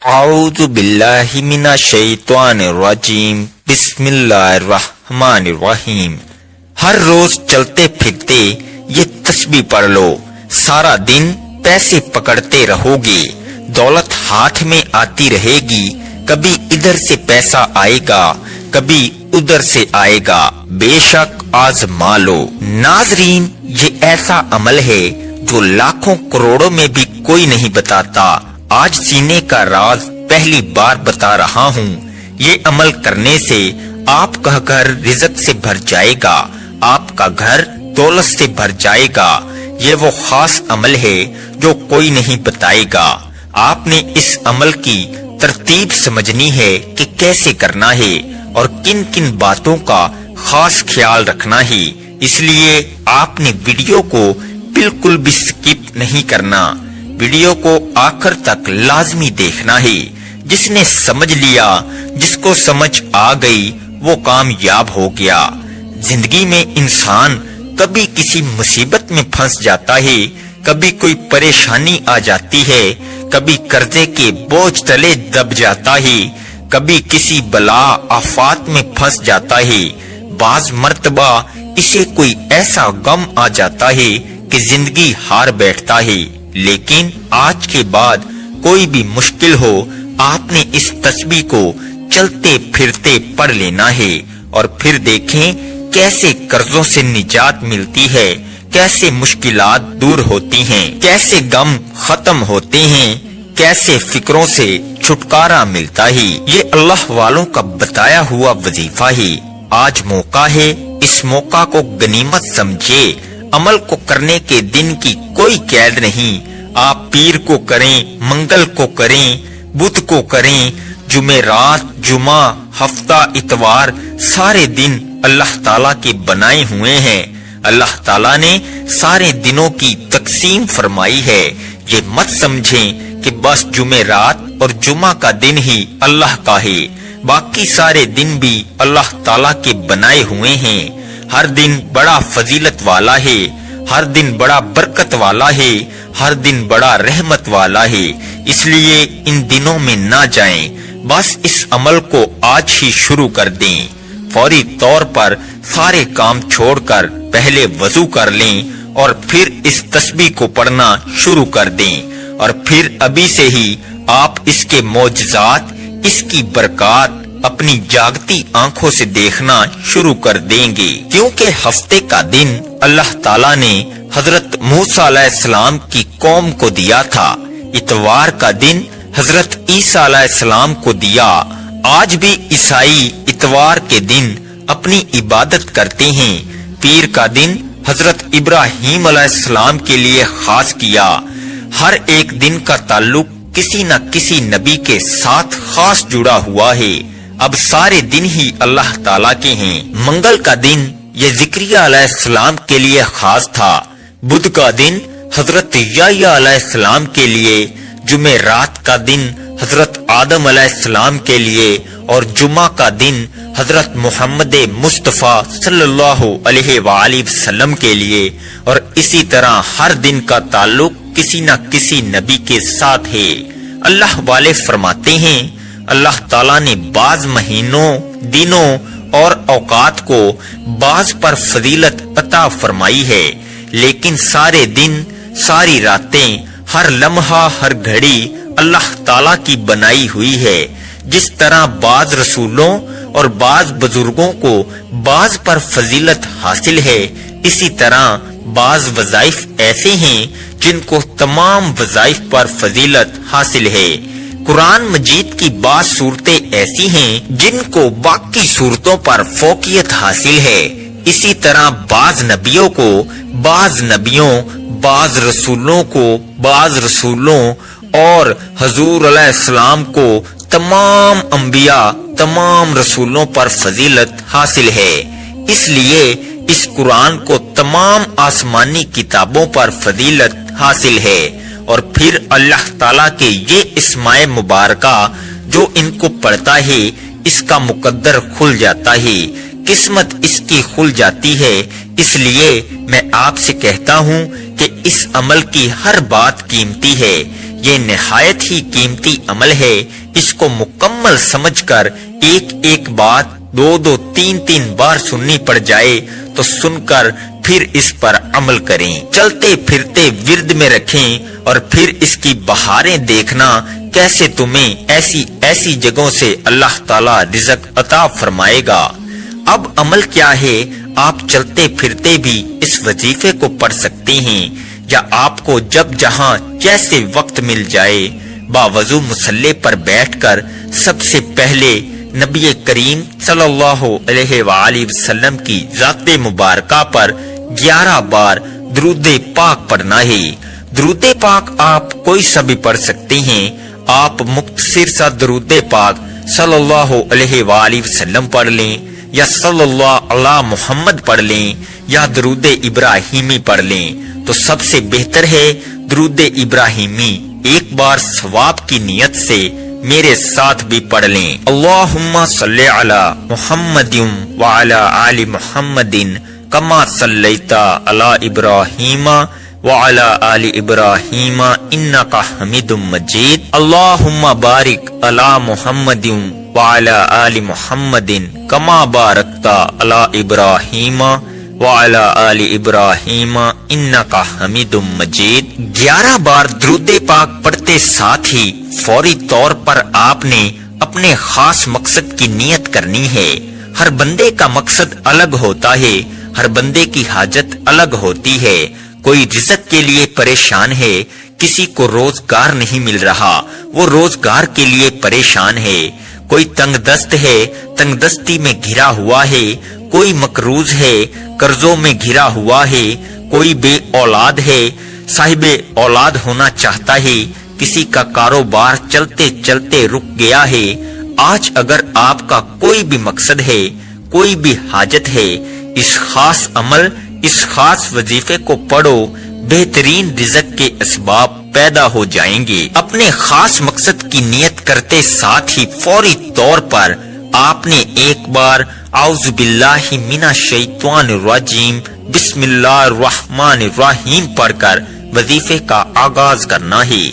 اعوذ باللہ من الشیطان الرجیم بسم اللہ الرحمن الرحیم۔ ہر روز چلتے پھرتے یہ تسبیح پڑھ لو، سارا دن پیسے پکڑتے رہو گے، دولت ہاتھ میں آتی رہے گی، کبھی ادھر سے پیسہ آئے گا کبھی ادھر سے آئے گا، بے شک آزما لو۔ ناظرین، یہ ایسا عمل ہے جو لاکھوں کروڑوں میں بھی کوئی نہیں بتاتا۔ آج سینے کا راز پہلی بار بتا رہا ہوں۔ یہ عمل کرنے سے آپ کا گھر رزق سے بھر جائے گا، آپ کا گھر دولت سے بھر جائے گا۔ یہ وہ خاص عمل ہے جو کوئی نہیں بتائے گا۔ آپ نے اس عمل کی ترتیب سمجھنی ہے کہ کیسے کرنا ہے اور کن کن باتوں کا خاص خیال رکھنا ہے، اس لیے آپ نے ویڈیو کو بالکل بھی سکپ نہیں کرنا، ویڈیو کو آخر تک لازمی دیکھنا ہے۔ جس نے سمجھ لیا، جس کو سمجھ آ گئی، وہ کامیاب ہو گیا۔ زندگی میں انسان کبھی کسی مصیبت میں پھنس جاتا ہے، کبھی کوئی پریشانی آ جاتی ہے، کبھی قرضے کے بوجھ تلے دب جاتا ہے، کبھی کسی بلا آفات میں پھنس جاتا ہے، بعض مرتبہ اسے کوئی ایسا غم آ جاتا ہے کہ زندگی ہار بیٹھتا ہے۔ لیکن آج کے بعد کوئی بھی مشکل ہو، آپ نے اس تسبیح کو چلتے پھرتے پڑھ لینا ہے، اور پھر دیکھیں کیسے قرضوں سے نجات ملتی ہے، کیسے مشکلات دور ہوتی ہیں، کیسے غم ختم ہوتے ہیں، کیسے فکروں سے چھٹکارا ملتا ہے۔ یہ اللہ والوں کا بتایا ہوا وظیفہ ہے۔ آج موقع ہے، اس موقع کو غنیمت سمجھے۔ عمل کو کرنے کے دن کی کوئی قید نہیں، آپ پیر کو کریں، منگل کو کریں، بدھ کو کریں، جمعرات، جمعہ، ہفتہ، اتوار، سارے دن اللہ تعالیٰ کے بنائے ہوئے ہیں۔ اللہ تعالیٰ نے سارے دنوں کی تقسیم فرمائی ہے۔ یہ مت سمجھیں کہ بس جمعرات اور جمعہ کا دن ہی اللہ کا ہے، باقی سارے دن بھی اللہ تعالیٰ کے بنائے ہوئے ہیں۔ ہر دن بڑا فضیلت والا ہے، ہر دن بڑا برکت والا ہے، ہر دن بڑا رحمت والا ہے، اس لیے ان دنوں میں نہ جائیں، بس اس عمل کو آج ہی شروع کر دیں۔ فوری طور پر سارے کام چھوڑ کر پہلے وضو کر لیں اور پھر اس تسبیح کو پڑھنا شروع کر دیں، اور پھر ابھی سے ہی آپ اس کے معجزات، اس کی برکات اپنی جاگتی آنکھوں سے دیکھنا شروع کر دیں گے، کیونکہ ہفتے کا دن اللہ تعالیٰ نے حضرت موسیٰ علیہ السلام کی قوم کو دیا تھا، اتوار کا دن حضرت عیسیٰ علیہ السلام کو دیا۔ آج بھی عیسائی اتوار کے دن اپنی عبادت کرتے ہیں۔ پیر کا دن حضرت ابراہیم علیہ السلام کے لیے خاص کیا۔ ہر ایک دن کا تعلق کسی نہ کسی نبی کے ساتھ خاص جڑا ہوا ہے۔ اب سارے دن ہی اللہ تعالیٰ کے ہیں۔ منگل کا دن یہ زکریا علیہ السلام کے لیے خاص تھا، بدھ کا دن حضرت یحییٰ علیہ السلام کے لیے، جمعرات کا دن حضرت آدم علیہ السلام کے لیے، اور جمعہ کا دن حضرت محمد مصطفیٰ صلی اللہ علیہ وآلہ وسلم کے لیے، اور اسی طرح ہر دن کا تعلق کسی نہ کسی نبی کے ساتھ ہے۔ اللہ والے فرماتے ہیں، اللہ تعالیٰ نے بعض مہینوں، دنوں اور اوقات کو بعض پر فضیلت عطا فرمائی ہے، لیکن سارے دن، ساری راتیں، ہر لمحہ، ہر گھڑی اللہ تعالیٰ کی بنائی ہوئی ہے۔ جس طرح بعض رسولوں اور بعض بزرگوں کو بعض پر فضیلت حاصل ہے، اسی طرح بعض وظائف ایسے ہیں جن کو تمام وظائف پر فضیلت حاصل ہے۔ قرآن مجید کی بعض صورتیں ایسی ہیں جن کو باقی صورتوں پر فوقیت حاصل ہے، اسی طرح بعض نبیوں کو، بعض نبیوں، بعض رسولوں کو، بعض رسولوں اور حضور علیہ السلام کو تمام انبیاء، تمام رسولوں پر فضیلت حاصل ہے۔ اس لیے اس قرآن کو تمام آسمانی کتابوں پر فضیلت حاصل ہے، اور پھر اللہ تعالیٰ کے یہ اسماء مبارکہ جو ان کو پڑھتا ہے، اس کا مقدر کھل جاتا ہے، قسمت اس کی کھل جاتی ہے۔ اس لیے میں آپ سے کہتا ہوں کہ اس عمل کی ہر بات قیمتی ہے۔ یہ نہایت ہی قیمتی عمل ہے، اس کو مکمل سمجھ کر ایک ایک بات 2 3 بار سننی پڑ جائے تو سن کر پھر اس پر عمل کریں، چلتے پھرتے ورد میں رکھیں اور پھر اس کی بہاریں دیکھنا کیسے تمہیں ایسی جگہوں سے اللہ تعالی رزق عطا فرمائے گا۔ اب عمل کیا ہے؟ آپ چلتے پھرتے بھی اس وظیفے کو پڑھ سکتے ہیں، یا آپ کو جب جہاں جیسے وقت مل جائے باوضو مصلی پر بیٹھ کر سب سے پہلے نبی کریم صلی اللہ علیہ وآلہ وسلم کی ذات مبارکہ پر 11 بار درود پاک پڑھنا ہے۔ درود پاک آپ کوئی سا بھی پڑھ سکتے ہیں، آپ مختصر سا درود پاک صلی اللہ علیہ وآلہ وسلم پڑھ لیں، یا صلی اللہ علی محمد پڑھ لیں، یا درود ابراہیمی پڑھ لیں، تو سب سے بہتر ہے درود ابراہیمی ایک بار ثواب کی نیت سے میرے ساتھ بھی پڑھ لیں۔ اللہم صلی علی محمد وعلی آل محمد کما صلیت علی ابراہیم وعلی آل ابراہیم انک حمید مجید۔ اللہم بارک علی محمد وعلی آل محمد کما بارکت علی ابراہیم وعلی آل ابراہیم انک حمید مجید۔ 11 بار درود پاک پڑھتے ساتھ ہی فوری طور پر آپ نے اپنے خاص مقصد کی نیت کرنی ہے۔ ہر بندے کا مقصد الگ ہوتا ہے، ہر بندے کی حاجت الگ ہوتی ہے۔ کوئی رزق کے لیے پریشان ہے، کسی کو روزگار نہیں مل رہا، وہ روزگار کے لیے پریشان ہے۔ کوئی تنگ دست ہے، تنگ دستی میں گھرا ہوا ہے، کوئی مقروض ہے، قرضوں میں گھرا ہوا ہے، کوئی بے اولاد ہے، صاحب اولاد ہونا چاہتا ہے، کسی کا کاروبار چلتے چلتے رک گیا ہے۔ آج اگر آپ کا کوئی بھی مقصد ہے، کوئی بھی حاجت ہے، اس خاص عمل، اس خاص وظیفے کو پڑھو، بہترین رزق کے اسباب پیدا ہو جائیں گے۔ اپنے خاص مقصد کی نیت کرتے ساتھ ہی فوری طور پر آپ نے ایک بار اعوذ باللہ من الشیطان الرجیم بسم اللہ الرحمن الرحیم پڑھ کر وظیفے کا آغاز کرنا ہے۔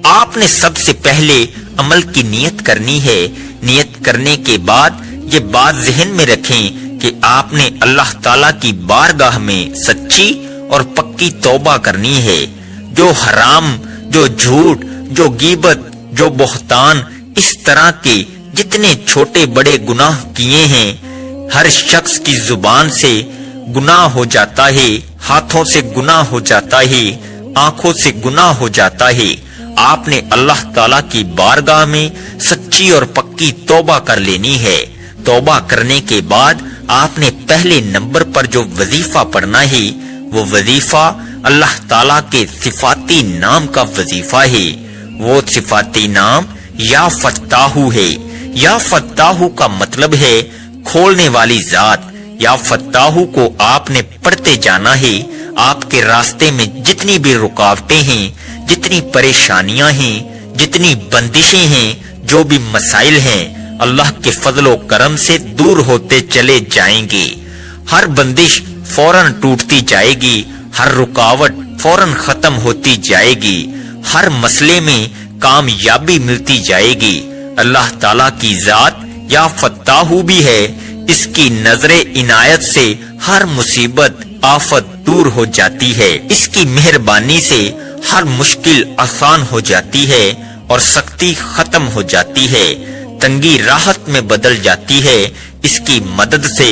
آپ نے سب سے پہلے عمل کی نیت کرنی ہے۔ نیت کرنے کے بعد یہ بات ذہن میں رکھیں کہ آپ نے اللہ تعالیٰ کی بارگاہ میں سچی اور پکی توبہ کرنی ہے۔ جو حرام، جو جھوٹ، جو غیبت، جو بہتان، اس طرح کے جتنے چھوٹے بڑے گناہ کیے ہیں، ہر شخص کی زبان سے گناہ ہو جاتا ہے، ہاتھوں سے گناہ ہو جاتا ہے، آنکھوں سے گناہ ہو جاتا ہے۔ آپ نے اللہ تعالیٰ کی بارگاہ میں سچی اور پکی توبہ کر لینی ہے۔ توبہ کرنے کے بعد آپ نے پہلے نمبر پر جو وظیفہ پڑھنا ہے، وہ وظیفہ اللہ تعالیٰ کے صفاتی نام کا وظیفہ ہے۔ وہ صفاتی نام یا فتاحو ہے۔ یا فتاحو کا مطلب ہے کھولنے والی ذات۔ یا فتاحو کو آپ نے پڑھتے جانا ہے۔ آپ کے راستے میں جتنی بھی رکاوٹیں ہیں، جتنی پریشانیاں ہیں، جتنی بندشیں ہیں، جو بھی مسائل ہیں، اللہ کے فضل و کرم سے دور ہوتے چلے جائیں گے۔ ہر بندش فوراً ٹوٹتی جائے گی، ہر رکاوٹ فوراً ختم ہوتی جائے گی، ہر مسئلے میں کامیابی ملتی جائے گی۔ اللہ تعالیٰ کی ذات یا فتاحو بھی ہے، اس کی نظر عنایت سے ہر مصیبت آفت دور ہو جاتی ہے، اس کی مہربانی سے ہر مشکل آسان ہو جاتی ہے اور سختی ختم ہو جاتی ہے، تنگی راحت میں بدل جاتی ہے۔ اس کی مدد سے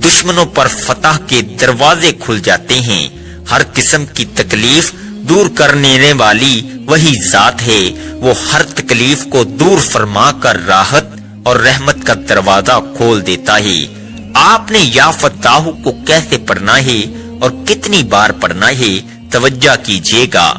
دشمنوں پر فتح کے دروازے کھل جاتے ہیں۔ ہر قسم کی تکلیف دور کرنے والی وہی ذات ہے، وہ ہر تکلیف کو دور فرما کر راحت اور رحمت کا دروازہ کھول دیتا ہے۔ آپ نے یا فتاحو کو کیسے پڑھنا ہے اور کتنی بار پڑھنا ہے، توجہ کیجیے گا۔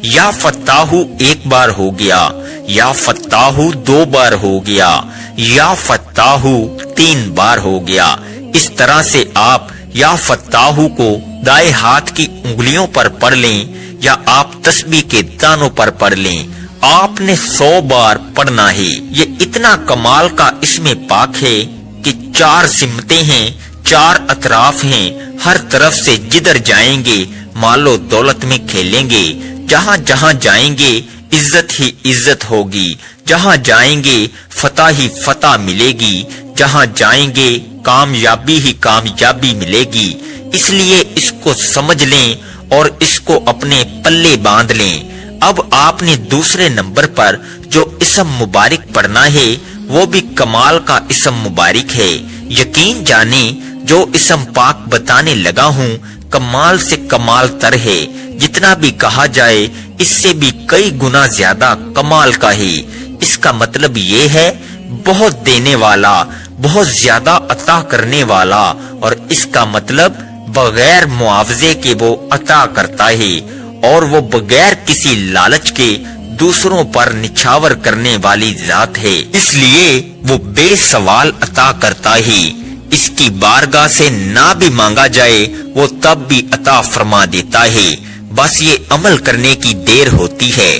یا فتاحو 1 بار ہو گیا، یا فتاحو 2 بار ہو گیا، یا فتاحو 3 بار ہو گیا۔ اس طرح سے آپ یا فتاحو کو دائیں ہاتھ کی انگلیوں پر پڑھ لیں یا آپ تسبیح کے دانوں پر پڑھ لیں۔ آپ نے 100 بار پڑھنا ہے۔ یہ اتنا کمال کا اس میں پاک ہے کہ 4 سمتیں ہیں، 4 اطراف ہیں، ہر طرف سے جدھر جائیں گے مال و دولت میں کھیلیں گے، جہاں جہاں جائیں گے عزت ہی عزت ہوگی، جہاں جائیں گے فتح ہی فتح ملے گی، جہاں جائیں گے کامیابی ہی کامیابی ملے گی۔ اس لیے اس کو سمجھ لیں اور اس کو اپنے پلے باندھ لیں۔ اب آپ نے دوسرے نمبر پر جو اسم مبارک پڑھنا ہے وہ بھی کمال کا اسم مبارک ہے۔ یقین جانیں جو اسم پاک بتانے لگا ہوں کمال سے کمال تر ہے، جتنا بھی کہا جائے اس سے بھی کئی گنا زیادہ کمال کا ہے۔ اس کا مطلب یہ ہے بہت دینے والا، بہت زیادہ عطا کرنے والا، اور اس کا مطلب بغیر معاوضے کے وہ عطا کرتا ہے، اور وہ بغیر کسی لالچ کے دوسروں پر نچھاور کرنے والی ذات ہے، اس لیے وہ بے سوال عطا کرتا ہے۔ اس کی بارگاہ سے نہ بھی مانگا جائے وہ تب بھی عطا فرما دیتا ہے، بس یہ عمل کرنے کی دیر ہوتی ہے۔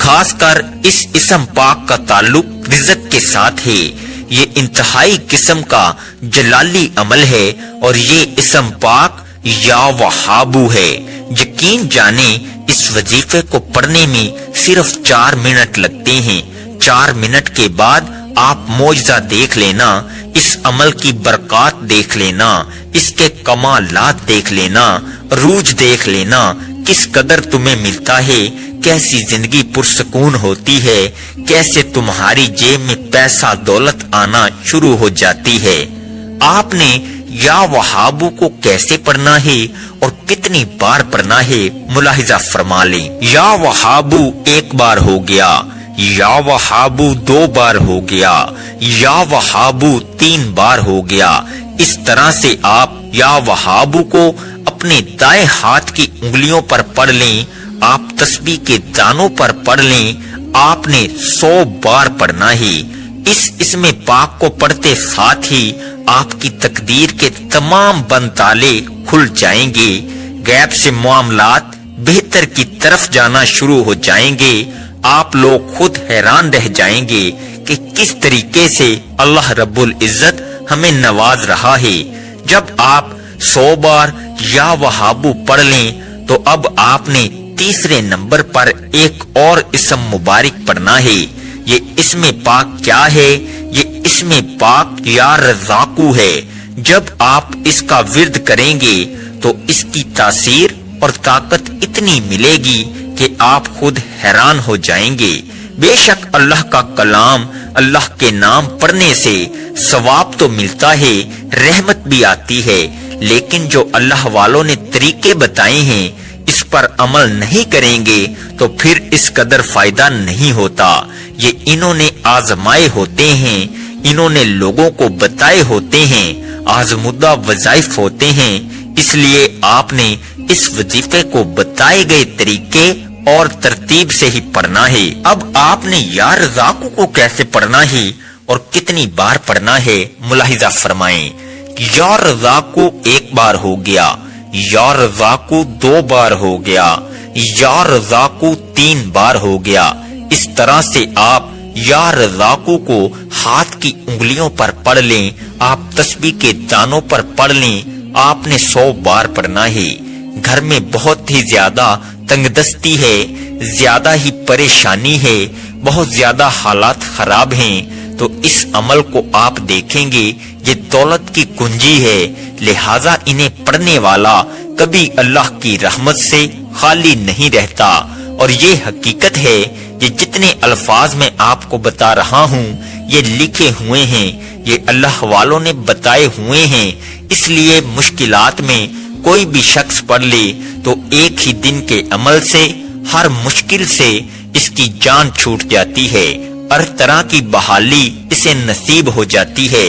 خاص کر اس اسم پاک کا تعلق رزق کے ساتھ ہے۔ یہ انتہائی قسم کا جلالی عمل ہے، اور یہ اسم پاک یا وہابو ہے۔ یقین جانیں اس وظیفے کو پڑھنے میں صرف 4 منٹ لگتے ہیں۔ 4 منٹ کے بعد آپ معجزہ دیکھ لینا، اس عمل کی برکات دیکھ لینا، اس کے کمالات دیکھ لینا، عروج دیکھ لینا، کس قدر تمہیں ملتا ہے، کیسی زندگی پرسکون ہوتی ہے، کیسے تمہاری جیب میں پیسہ دولت آنا شروع ہو جاتی ہے۔ آپ نے یا وہابو کو کیسے پڑھنا ہے اور کتنی بار پڑھنا ہے ملاحظہ فرما لیں۔ یا وہابو 1 بار ہو گیا، یا وہابو 2 بار ہو گیا، یا وہابو 3 بار ہو گیا۔ اس طرح سے آپ یا وہابو کو اپنے دائیں ہاتھ کی انگلیوں پر پڑھ لیں۔ آپ تسبیح کے دانوں پر پڑھ لیں۔ آپ نے 100 بار پڑھنا ہے۔ اس اسم پاک کو پڑھتے ساتھ ہی آپ کی تقدیر کے تمام بند تالے کھل جائیں گے، غیب سے معاملات بہتر کی طرف جانا شروع ہو جائیں گے۔ آپ لوگ خود حیران رہ جائیں گے کہ کس طریقے سے اللہ رب العزت ہمیں نواز رہا ہے۔ جب آپ 100 بار یا وہابو پڑھ لیں تو اب آپ نے تیسرے نمبر پر ایک اور اسم مبارک پڑھنا ہے۔ یہ اسم پاک کیا ہے؟ یہ اسم پاک یا رزاقو ہے۔ جب آپ اس کا ورد کریں گے تو اس کی تاثیر اور طاقت اتنی ملے گی کہ آپ خود حیران ہو جائیں گے۔ بے شک اللہ کا کلام، اللہ کے نام پڑھنے سے ثواب تو ملتا ہے، رحمت بھی آتی ہے، لیکن جو اللہ والوں نے طریقے بتائے ہیں اس پر عمل نہیں کریں گے تو پھر اس قدر فائدہ نہیں ہوتا۔ یہ انہوں نے آزمائے ہوتے ہیں، انہوں نے لوگوں کو بتائے ہوتے ہیں، آزمودہ وظائف ہوتے ہیں، اس لیے آپ نے اس وظیفے کو بتائے گئے طریقے اور ترتیب سے ہی پڑھنا ہے۔ اب آپ نے یا رزاقو کو کیسے پڑھنا ہے اور کتنی بار پڑھنا ہے ملاحظہ فرمائیں۔ یا رزاقو 1 بار ہو گیا، یا رزاقو 2 بار ہو گیا، یا رزاقو 3 بار ہو گیا۔ اس طرح سے آپ یا رزاقو کو ہاتھ کی انگلیوں پر پڑھ لیں، آپ تسبیح کے دانوں پر پڑھ لیں۔ آپ نے 100 بار پڑھنا ہے۔ گھر میں بہت ہی زیادہ تنگ دستی ہے، زیادہ ہی پریشانی ہے، بہت زیادہ حالات خراب ہیں، تو اس عمل کو آپ دیکھیں گے یہ دولت کی کنجی ہے، لہذا انہیں پڑھنے والا کبھی اللہ کی رحمت سے خالی نہیں رہتا۔ اور یہ حقیقت ہے، یہ جتنے الفاظ میں آپ کو بتا رہا ہوں یہ لکھے ہوئے ہیں، یہ اللہ والوں نے بتائے ہوئے ہیں، اس لیے مشکلات میں کوئی بھی شخص پڑھ لے تو ایک ہی دن کے عمل سے ہر مشکل سے اس کی جان چھوٹ جاتی ہے، ہر طرح کی بحالی اسے نصیب ہو جاتی ہے،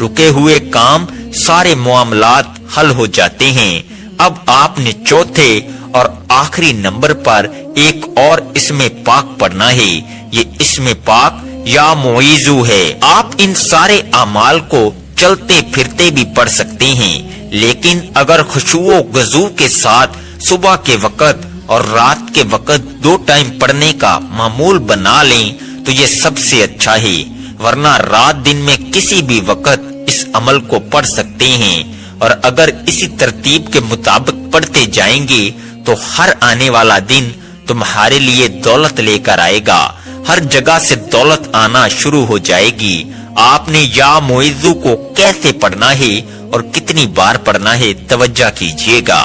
رکے ہوئے کام سارے معاملات حل ہو جاتے ہیں۔ اب آپ نے چوتھے اور آخری نمبر پر ایک اور اسم پاک پڑھنا ہے۔ یہ اسم پاک یا معیذو ہے۔ آپ ان سارے اعمال کو چلتے پھرتے بھی پڑھ سکتے ہیں، لیکن اگر خشوع و خضوع کے ساتھ صبح کے وقت اور رات کے وقت 2 ٹائم پڑھنے کا معمول بنا لیں تو یہ سب سے اچھا ہے، ورنہ رات دن میں کسی بھی وقت اس عمل کو پڑھ سکتے ہیں، اور اگر اسی ترتیب کے مطابق پڑھتے جائیں گے تو ہر آنے والا دن تمہارے لیے دولت لے کر آئے گا، ہر جگہ سے دولت آنا شروع ہو جائے گی۔ آپ نے یا معیذ کو کیسے پڑھنا ہے اور کتنی بار پڑھنا ہے توجہ کیجئے گا۔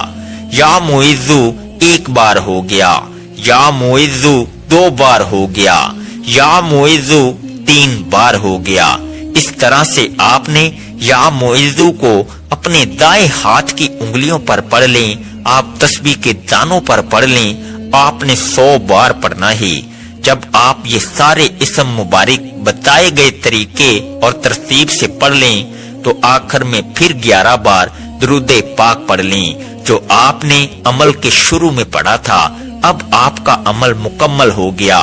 یا معیذ ایک بار ہو گیا، یا معیذ 2 بار ہو گیا، یا معیذ 3 بار ہو گیا۔ اس طرح سے آپ نے یا معیذ کو اپنے دائیں ہاتھ کی انگلیوں پر پڑھ لیں، آپ تسبیح کے دانوں پر پڑھ لیں، آپ نے 100 بار پڑھنا ہے۔ جب آپ یہ سارے اسم مبارک بتائے گئے طریقے اور ترتیب سے پڑھ لیں تو آخر میں پھر 11 بار درود پاک پڑھ لیں جو آپ نے عمل کے شروع میں پڑھا تھا۔ اب آپ کا عمل مکمل ہو گیا۔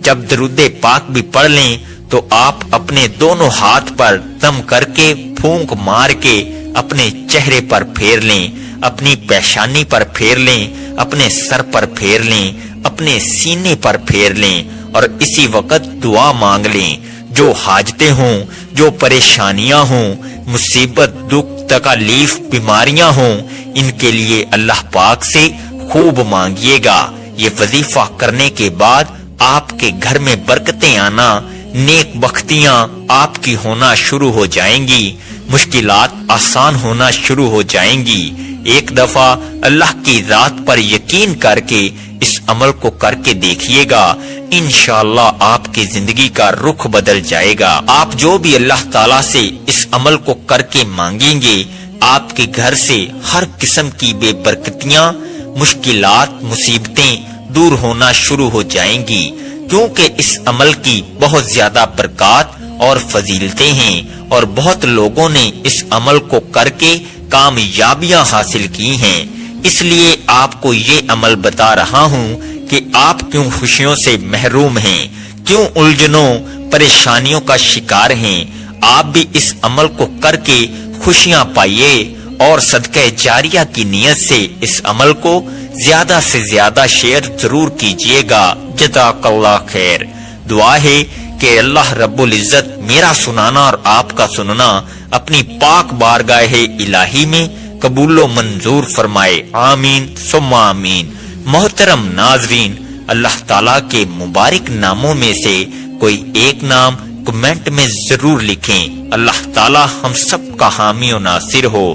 جب درود پاک بھی پڑھ لیں تو آپ اپنے دونوں ہاتھ پر دم کر کے پھونک مار کے اپنے چہرے پر پھیر لیں، اپنی پیشانی پر پھیر لیں، اپنے سر پر پھیر لیں، اپنے سینے پر پھیر لیں اور اسی وقت دعا مانگ لیں۔ جو حاجتیں ہوں، جو پریشانیاں ہوں، مصیبت، دکھ، تکالیف، بیماریاں ہوں، ان کے لیے اللہ پاک سے خوب مانگیے گا۔ یہ وظیفہ کرنے کے بعد آپ کے گھر میں برکتیں آنا، نیک بختیاں آپ کی ہونا شروع ہو جائیں گی، مشکلات آسان ہونا شروع ہو جائیں گی۔ ایک دفعہ اللہ کی ذات پر یقین کر کے اس عمل کو کر کے دیکھیے گا، انشاءاللہ آپ کی زندگی کا رخ بدل جائے گا۔ آپ جو بھی اللہ تعالیٰ سے اس عمل کو کر کے مانگیں گے، آپ کے گھر سے ہر قسم کی بے برکتیاں، مشکلات، مصیبتیں دور ہونا شروع ہو جائیں گی، کیونکہ اس عمل کی بہت زیادہ برکات اور فضیلتیں ہیں اور بہت لوگوں نے اس عمل کو کر کے کامیابیاں حاصل کی ہیں۔ اس لیے آپ کو یہ عمل بتا رہا ہوں کہ آپ کیوں خوشیوں سے محروم ہیں، کیوں الجھنوں پریشانیوں کا شکار ہیں۔ آپ بھی اس عمل کو کر کے خوشیاں پائیے اور صدقہ جاریہ کی نیت سے اس عمل کو زیادہ سے زیادہ شیئر ضرور کیجیے گا۔ جزاک اللہ خیر۔ دعا ہے کہ اللہ رب العزت میرا سنانا اور آپ کا سننا اپنی پاک بارگاہ الہی میں قبول و منظور فرمائے، آمین ثم آمین۔ محترم ناظرین، اللہ تعالیٰ کے مبارک ناموں میں سے کوئی ایک نام کمنٹ میں ضرور لکھیں۔ اللہ تعالیٰ ہم سب کا حامی و ناصر ہو،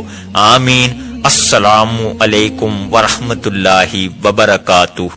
آمین۔ السلام علیکم ورحمۃ اللہ وبرکاتہ۔